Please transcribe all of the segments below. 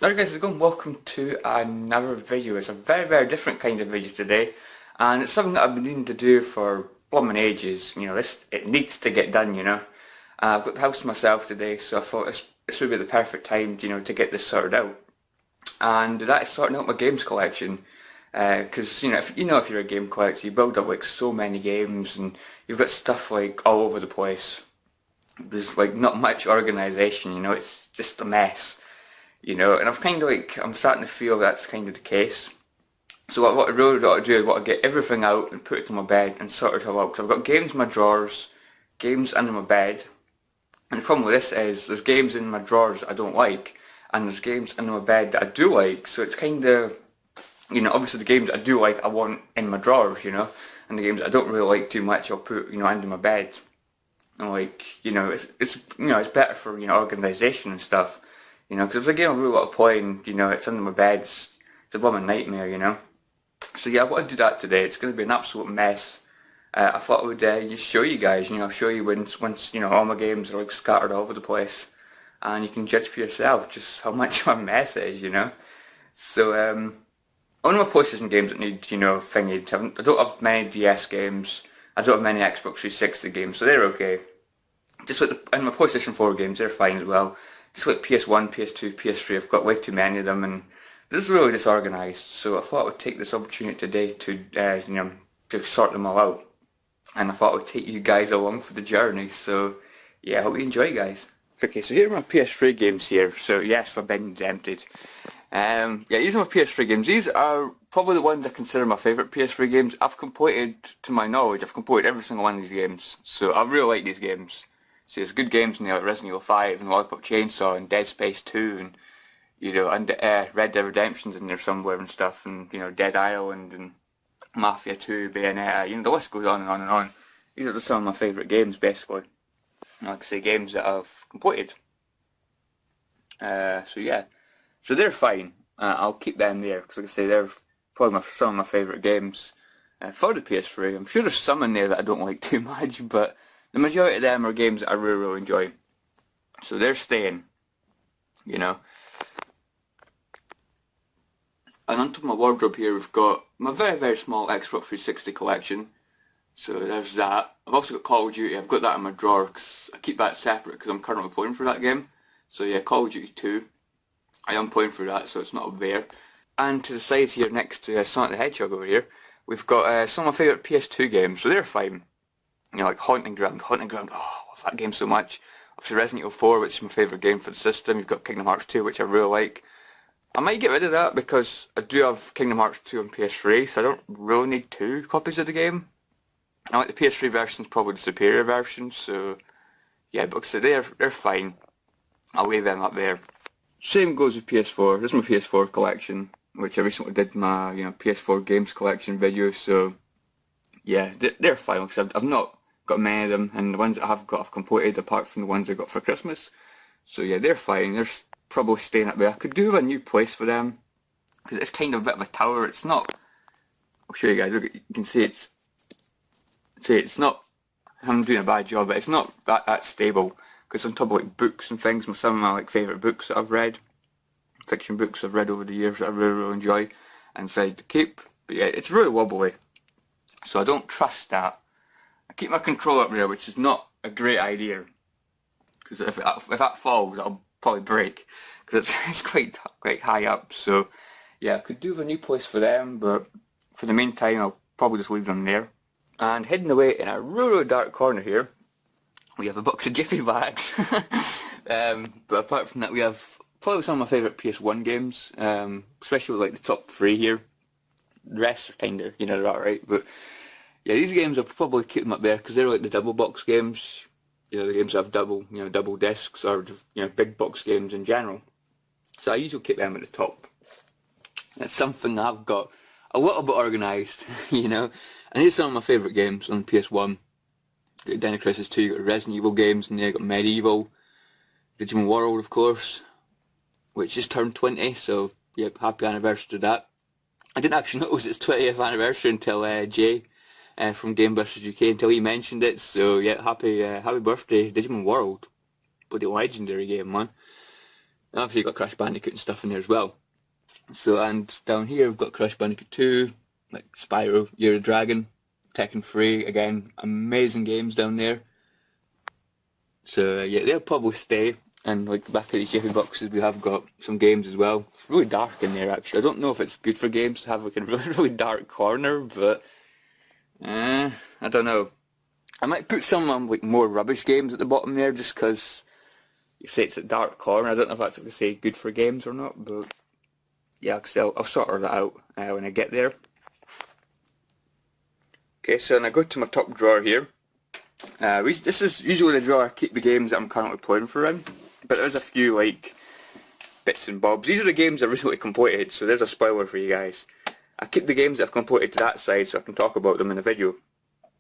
Alright guys, how's it going? Welcome to another video. It's a very different kind of video today, and it's something that I've been needing to do for blooming ages. It needs to get done, I've got the house to myself today, so I thought this would be the perfect time, to get this sorted out. And that is sorting out my games collection. Because, if you're a game collector, you build up like so many games, and you've got stuff like all over the place. There's like not much organisation, it's just a mess. And I'm starting to feel that's kind of the case. So what I really got to do is want to get everything out and put it on my bed and sort it all out. Because I've got games in my drawers, games under my bed. And the problem with this is there's games in my drawers that I don't like, and there's games under my bed that I do like. So it's kind of, obviously the games I do like I want in my drawers, and the games I don't really like too much I'll put, under my bed. And it's better for, organisation and stuff. Because if it's a game I really want to play and, it's under my bed, it's a blooming nightmare, So yeah, I want to do that today. It's going to be an absolute mess. I thought I would just show you guys, show you once, all my games are like scattered all over the place. And you can judge for yourself just how much of a mess it is, So, one of my PlayStation games that need, thingy, I don't have many DS games. I don't have many Xbox 360 games, so they're okay. Just like and my PlayStation 4 games, they're fine as well. Just like PS1, PS2, PS3, I've got way too many of them, and they're just really disorganised. So I thought I would take this opportunity today to, to sort them all out. And I thought I would take you guys along for the journey. So yeah, I hope you enjoy, guys. Okay, so here are my PS3 games here. So yes, my bin is emptied. Yeah, these are my PS3 games. These are probably the ones I consider my favourite PS3 games. I've completed, to my knowledge, I've completed every single one of these games. So I really like these games. So there's good games in there like Resident Evil 5 and Lollipop Chainsaw and Dead Space 2 and, Red Dead Redemption's in there somewhere and stuff, and, Dead Island and Mafia 2, Bayonetta, the list goes on and on and on. These are just some of my favourite games, basically. Like I say, games that I've completed. So yeah. So they're fine. I'll keep them there, because like I say, they're probably some of my favourite games for the PS3. I'm sure there's some in there that I don't like too much, but the majority of them are games that I really enjoy. So they're staying, And onto my wardrobe here we've got my very small Xbox 360 collection. So there's that. I've also got Call of Duty. I've got that in my drawer because I keep that separate because I'm currently playing for that game. So yeah, Call of Duty 2. I am playing for that, so it's not up there. And to the side here, next to Sonic the Hedgehog over here, we've got some of my favourite PS2 games, so they're fine. Like Haunting Ground, oh, I love that game so much. Obviously Resident Evil 4, which is my favourite game for the system. You've got Kingdom Hearts 2, which I really like. I might get rid of that because I do have Kingdom Hearts 2 on PS3, so I don't really need 2 copies of the game. I like the PS3 version's probably the superior version, so yeah, but so they're fine. I'll leave them up there. Same goes with PS4. This is my PS4 collection, which I recently did my PS4 games collection video, so yeah, they're fine because I've not got many of them, and the ones that I have got I've completed apart from the ones I got for Christmas. So yeah, they're fine. They're probably staying up there. I could do a new place for them because it's kind of a bit of a tower. It's not. I'll show you guys. Look, you can see it's not. I'm doing a bad job, but it's not that stable because on top of like books and things, some of my favourite books that I've read, fiction books I've read over the years that I really enjoy and decided to keep. But yeah, it's really wobbly. So I don't trust that. I keep my controller up there, which is not a great idea, because if that falls, I'll probably break, because it's quite high up. So yeah, I could do a new place for them, but for the meantime, I'll probably just leave them there. And hidden away in a really dark corner here, we have a box of Jiffy Bags. But apart from that, we have probably some of my favourite PS1 games, especially like the top 3 here. The rest are kind of, they're alright, but yeah, these games I'll probably keep them up there because they're like the double box games, the games that have double discs, or big box games in general. So I usually keep them at the top. It's something that I've got a little bit organised, And here's some of my favourite games on PS1. Got Dino Crisis 2, got Resident Evil games in there, got Medieval, Digimon World of course, which just turned 20, so yep, happy anniversary to that. I didn't actually know it was its 20th anniversary until Jay from Gamebusters UK, until he mentioned it, so yeah, happy birthday Digimon World. Bloody legendary game, man. And obviously you've got Crash Bandicoot and stuff in there as well. So, and down here we've got Crash Bandicoot 2, like Spyro, Year of Dragon, Tekken 3, again, amazing games down there. So yeah, they'll probably stay. And like back of these Jiffy boxes we have got some games as well. It's really dark in there actually. I don't know if it's good for games to have like a really dark corner, but I don't know. I might put some like more rubbish games at the bottom there just because you say it's a dark corner. I don't know if that's what they say good for games or not, but yeah, I'll sort that out when I get there. Okay, so when I go to my top drawer here, this is usually the drawer I keep the games that I'm currently playing for in, but there's a few like bits and bobs. These are the games I recently completed, so there's a spoiler for you guys. I keep the games that I've completed to that side so I can talk about them in the video.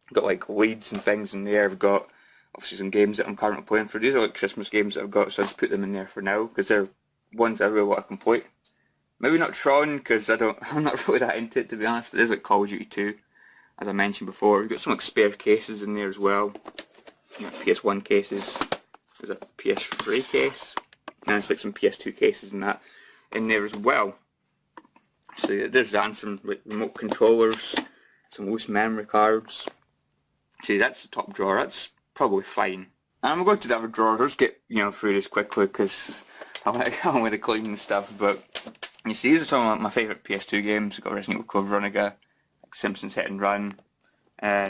I've got like leads and things in there. I've got obviously some games that I'm currently playing for. These are like Christmas games that I've got, so I just put them in there for now because they're ones I really want to complete. Maybe not Tron because I'm not really that into it to be honest, but there's like Call of Duty 2, as I mentioned before. We've got some like spare cases in there as well. You know, PS1 cases. There's a PS3 case, and there's like some PS2 cases and that in there as well. So yeah, there's that and some like, remote controllers, some loose memory cards. See, that's the top drawer. That's probably fine. And I'm going to the other drawers. I'll just get through this quickly because I want to clean and stuff. But you see, these are some of my favourite PS2 games. I've got Resident Evil Code Veronica, like Simpsons Hit and Run,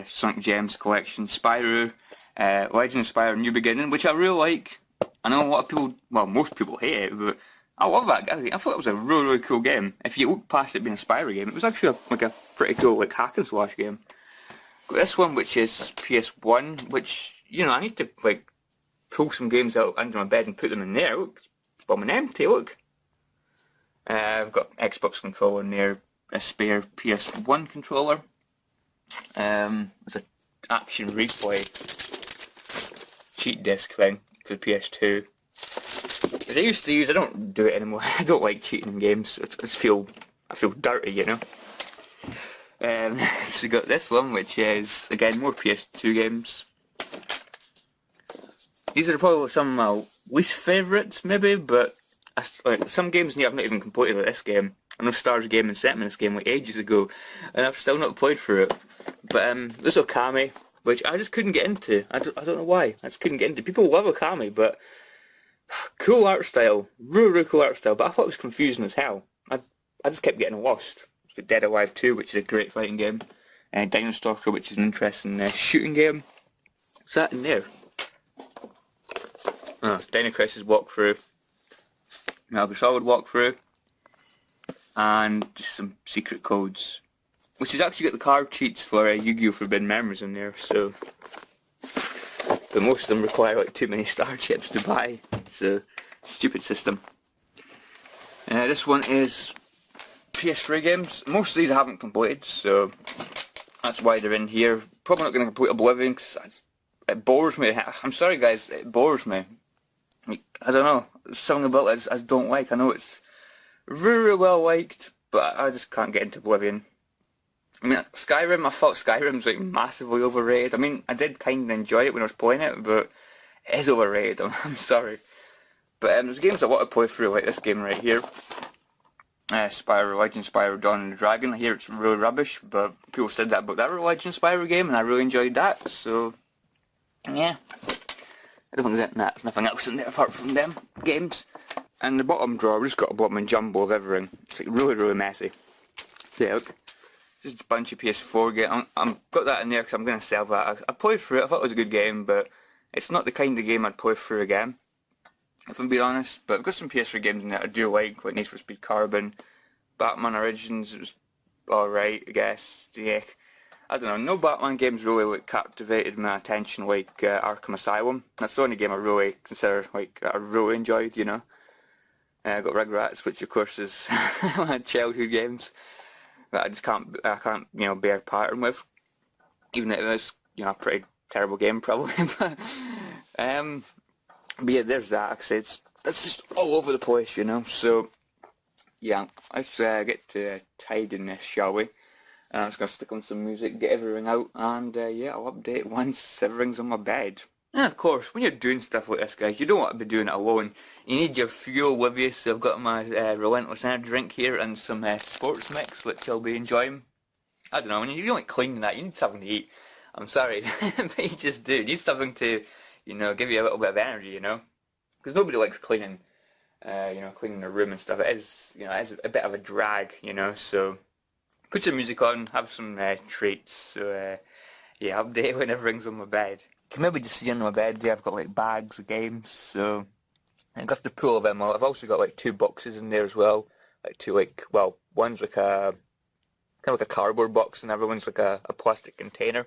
Sonic Gems Collection, Spyro, Legend of Spyro New Beginning, which I really like. I know a lot of people, well, most people hate it, but I love that game. I thought it was a really, really cool game. If you look past it being a Spyro game, it was actually like a pretty cool like hack and slash game. Got this one which is PS1, which, I need to like pull some games out under my bed and put them in there. Look, it's bombing empty, look. I've got Xbox controller in there, a spare PS1 controller. There's an Action Replay cheat disc thing for PS2. Which I used to use, I don't do it anymore. I don't like cheating in games. I feel dirty, So we got this one, which is again more PS2 games. These are probably some of my least favourites, maybe, but like some games I've not even completed like this game. I know Stars Gaming sent me this game like ages ago, and I've still not played through it. But this Okami, which I just couldn't get into. I don't know why. I just couldn't get into. People love Okami, but cool art style, really, really cool art style. But I thought it was confusing as hell. I just kept getting lost. It's got Dead Alive 2, which is a great fighting game, and Dino Stalker, which is an interesting shooting game. What's that in there? Oh, Dino Crisis walkthrough, Metal Gear Solid walkthrough, and just some secret codes. Which has actually got the card cheats for Yu-Gi-Oh! Forbidden Memories in there, so. But most of them require like too many star chips to buy, so stupid system. This one is PS3 games. Most of these I haven't completed, so that's why they're in here. Probably not going to complete Oblivion because it bores me. I'm sorry guys, it bores me. I don't know, there's something about it I don't like. I know it's really well liked, but I just can't get into Oblivion. I mean, Skyrim, I thought Skyrim's like massively overrated. I mean, I did kind of enjoy it when I was playing it, but it is overrated, I'm sorry. But there's games I want to play through, like this game right here. Spyro, Legend Spyro Dawn and the Dragon. I hear it's really rubbish, but people said that about that Legend Spyro game, and I really enjoyed that, so yeah. I don't think there's nothing else in there apart from them games. And the bottom drawer, I've just got a bottom jumble of everything. It's like really, really messy. So yeah, look. Just a bunch of PS4 games. I've got that in there because I'm going to sell that. I played through it, I thought it was a good game, but it's not the kind of game I'd play through again, if I'm being honest. But I've got some PS3 games in there I do like Need for Speed Carbon, Batman Origins, it was alright, I guess. Yeah, I don't know, no Batman games really like captivated my attention like Arkham Asylum. That's the only game I really consider, like, I really enjoyed, I got Rugrats, which of course is one of my childhood games. That I can't, bear parting with, even if it was, a pretty terrible game probably. But yeah, there's that. Like I said, that's just all over the place, So yeah, let's get to tidying this, shall we? I'm just gonna stick on some music, get everything out, and yeah, I'll update once everything's on my bed. And of course, when you're doing stuff like this, guys, you don't want to be doing it alone. You need your fuel with you, so I've got my Relentless Energy drink here and some sports mix, which I'll be enjoying. I don't know, when you don't like cleaning that, you need something to eat. I'm sorry, but you just do. You need something to, give you a little bit of energy, Because nobody likes cleaning, cleaning their room and stuff. It is, it is a bit of a drag, so put some music on, have some treats, so yeah, update when everything's on my bed. You can maybe just see under my bed there I've got like bags of games, so I've got the pool of them all. I've also got like 2 boxes in there as well. Like 2 well, one's like a kind of like a cardboard box and the other one's like a plastic container.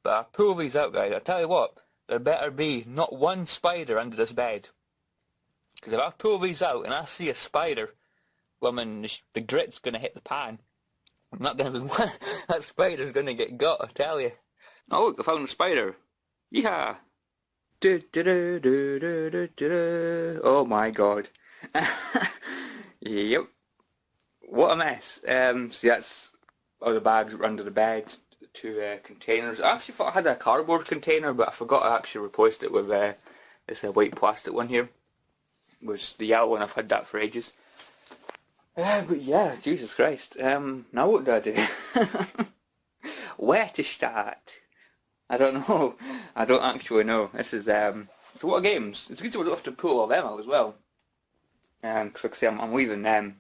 But I pull these out, guys. I tell you what, there better be not one spider under this bed. Because if I pull these out and I see a spider, well, I mean, the grit's going to hit the pan. I'm not going to be that spider's going to get got, I tell you. Oh look, I found a spider. Yeehaw! Oh my god. Yep. What a mess. See, that's all the bags that were under the bed, 2 containers. I actually thought I had a cardboard container, but I forgot I actually replaced it with this white plastic one here. Was the yellow one. I've had that for ages. But yeah, Jesus Christ. Now what do I do? Where to start? I don't know. I don't actually know. This is, so what are games? It's good to have to pull all them out as well. Because like I say, I'm leaving them.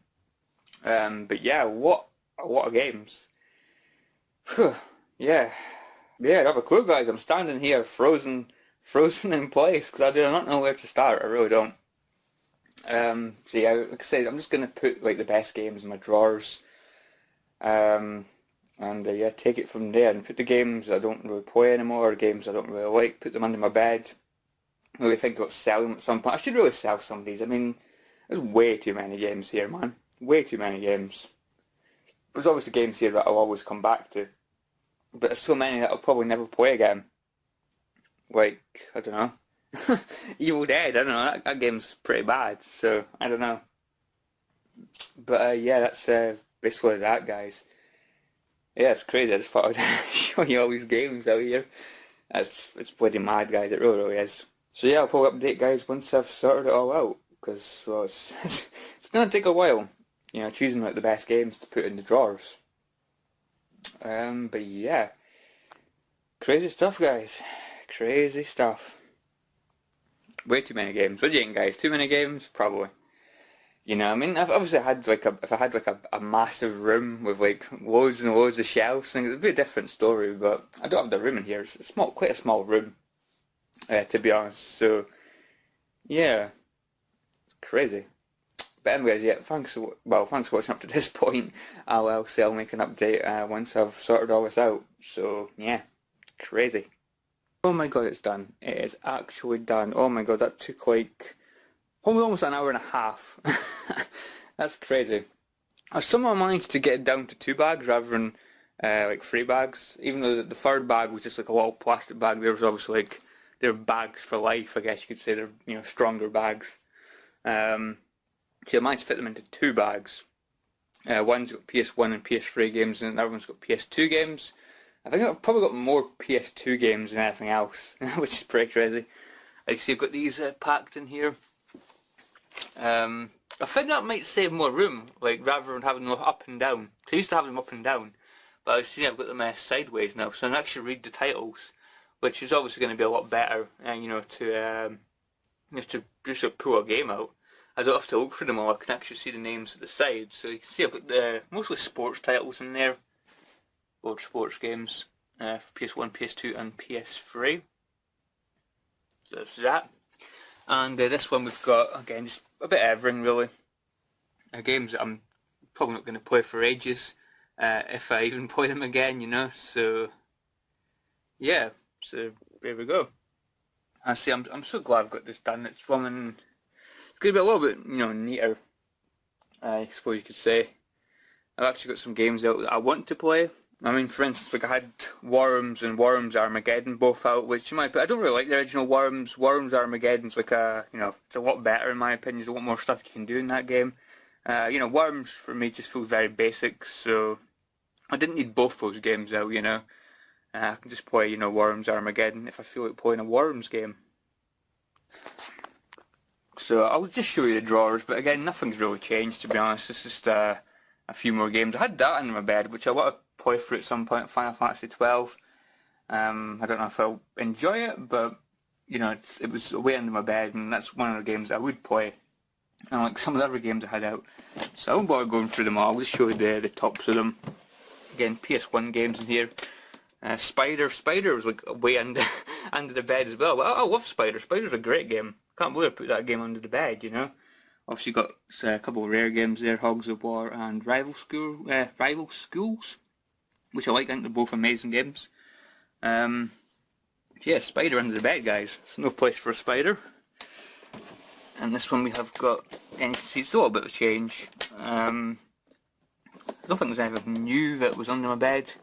But yeah, what are games? Whew, yeah. Yeah, I don't have a clue, guys. I'm standing here frozen in place because I do not know where to start. I really don't. So yeah, like I said, I'm just going to put like the best games in my drawers. And yeah, take it from there and put the games I don't really play anymore, or games I don't really like, put them under my bed. Really think about selling them at some point. I should really sell some of these. I mean, there's way too many games here, man. Way too many games. There's obviously games here that I'll always come back to. But there's so many that I'll probably never play again. Like, I don't know. Evil Dead, I don't know, that game's pretty bad, so I don't know. But yeah, that's basically that, guys. Yeah, it's crazy. I just thought I'd show you all these games out here. It's bloody mad, guys. It really is. So yeah, I'll probably update, guys, once I've sorted it all out. Because well, it's going to take a while, choosing like the best games to put in the drawers. But yeah, crazy stuff, guys. Crazy stuff. Way too many games. What do you think, guys? Too many games? Probably. I mean, I've obviously had like if I had like a massive room with like loads and loads of shelves, it would be a different story. But I don't have the room in here. It's quite a small room, to be honest. So yeah, it's crazy. But anyways, yeah, thanks for watching up to this point. I'll make an update once I've sorted all this out. So yeah, crazy. Oh my god, it's done. It is actually done. Oh my god, that took like probably almost an hour and a half. That's crazy. I somehow managed to get it down to 2 bags rather than like 3 bags. Even though the 3rd bag was just like a little plastic bag, there was obviously like they're bags for life, I guess you could say. They're stronger bags. So I managed to fit them into 2 bags. One's got PS1 and PS3 games, and the other one's got PS2 games. I think I've probably got more PS2 games than anything else, which is pretty crazy. Like you see, I've got these packed in here. I think that might save more room, like rather than having them up and down. I used to have them up and down, but I see I've got them sideways now, so I can actually read the titles, which is obviously going to be a lot better. To just pull a game out, I don't have to look for them all. I can actually see the names at the side, so you can see I've got mostly sports titles in there, old sports games for PS1, PS2, and PS3. So that's that. And this one we've got, again, just a bit of everything really. Games that I'm probably not going to play for ages, if I even play them again, so yeah, so there we go. I see, I'm so glad I've got this done. It's running, it's going to be a little bit, neater, I suppose you could say. I've actually got some games out that I want to play. I mean, for instance, like I had Worms and Worms Armageddon both out, which I don't really like the original Worms. Worms Armageddon's like it's a lot better in my opinion. There's a lot more stuff you can do in that game. Worms for me just feels very basic, so I didn't need both those games out, I can just play, you know, Worms Armageddon if I feel like playing a Worms game. So I'll just show you the drawers, but again, nothing's really changed, to be honest. It's just a few more games. I had that under my bed, which I want to play through at some point, Final Fantasy 12. I don't know if I'll enjoy it, but you know, it was way under my bed, and that's one of the games I would play. And like some of the other games I had out, so I won't bother going through them all. I'll just show you the tops of them. Again, PS1 games in here. Spider was like way under under the bed as well. I love Spider. Spider's a great game. Can't believe I put that game under the bed, you know. Obviously got a couple of rare games there, Hogs of War and Rival Schools, which I like. I think they're both amazing games. Yeah, Spider under the bed, guys. It's no place for a spider. And this one we have got, and you can see it's a little bit of a change. I don't think there's anything new that was under my bed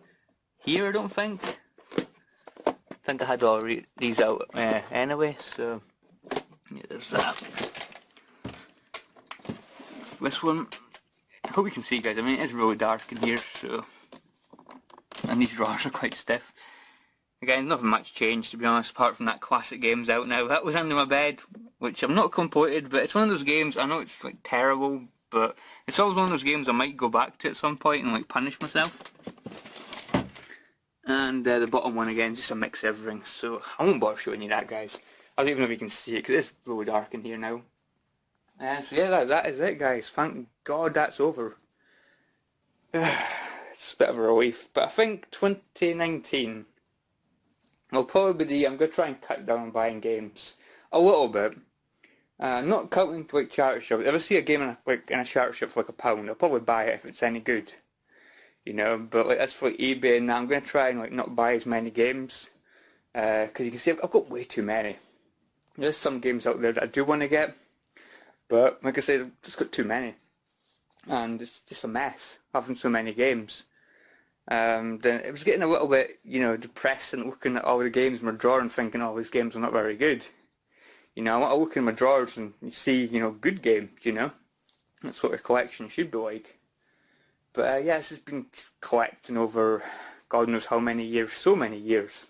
here, I don't think. I think I had all these out anyway, so yeah, there's that. This one, I hope you can see, guys. I mean, it is really dark in here, so, and these drawers are quite stiff. Again, nothing much changed, to be honest, apart from that classic game's out now. That was under my bed, which I'm not completed, but it's one of those games, I know it's like terrible, but it's always one of those games I might go back to at some point and like punish myself. And the bottom one again, just a mix of everything, so I won't bother showing you that, guys. I don't even know if you can see it, because it's really dark in here now. So yeah, that is it, guys. Thank God that's over. It's a bit of a relief, but I think 2019 will probably be I'm going to try and cut down on buying games a little bit. Not counting like charity shops. If I see a game in a charity shop for like £1, I'll probably buy it if it's any good. You know, but like as for like eBay and that, I'm going to try and like not buy as many games. Because you can see I've got way too many. There's some games out there that I do want to get, but like I said, I've just got too many. And it's just a mess, having so many games. Then it was getting a little bit, you know, depressing looking at all the games in my drawer and thinking, oh, these games are not very good. You know, I want to look in my drawers and see, you know, good games, you know. That's what a collection should be like. But yeah, this has been collecting over God knows how many years, so many years.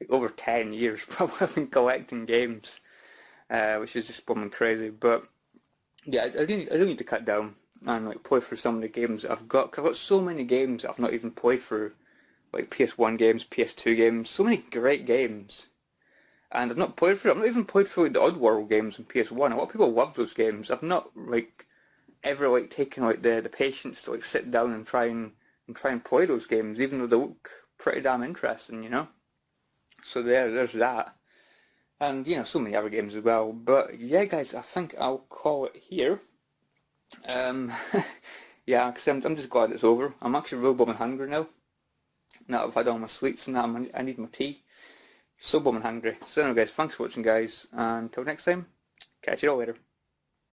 Like over 10 years probably I've been collecting games, which is just bumming crazy. But yeah, I do need to cut down and like play through some of the games that I've got. Cause I've got so many games that I've not even played through, like PS1 games, PS2 games, so many great games. And I've not played through. I've not even played through like the Oddworld games on PS1. A lot of people love those games. I've not like ever like taken like the patience to like sit down and try and play those games, even though they look pretty damn interesting, you know. So there's that. And you know, so many other games as well. But yeah, guys, I think I'll call it here. Yeah, because I'm just glad it's over. I'm actually real bumming hungry now. Now that I've had all my sweets and that, I need my tea. So bumming hungry. So anyway, guys, thanks for watching, guys, and until next time, catch you all later.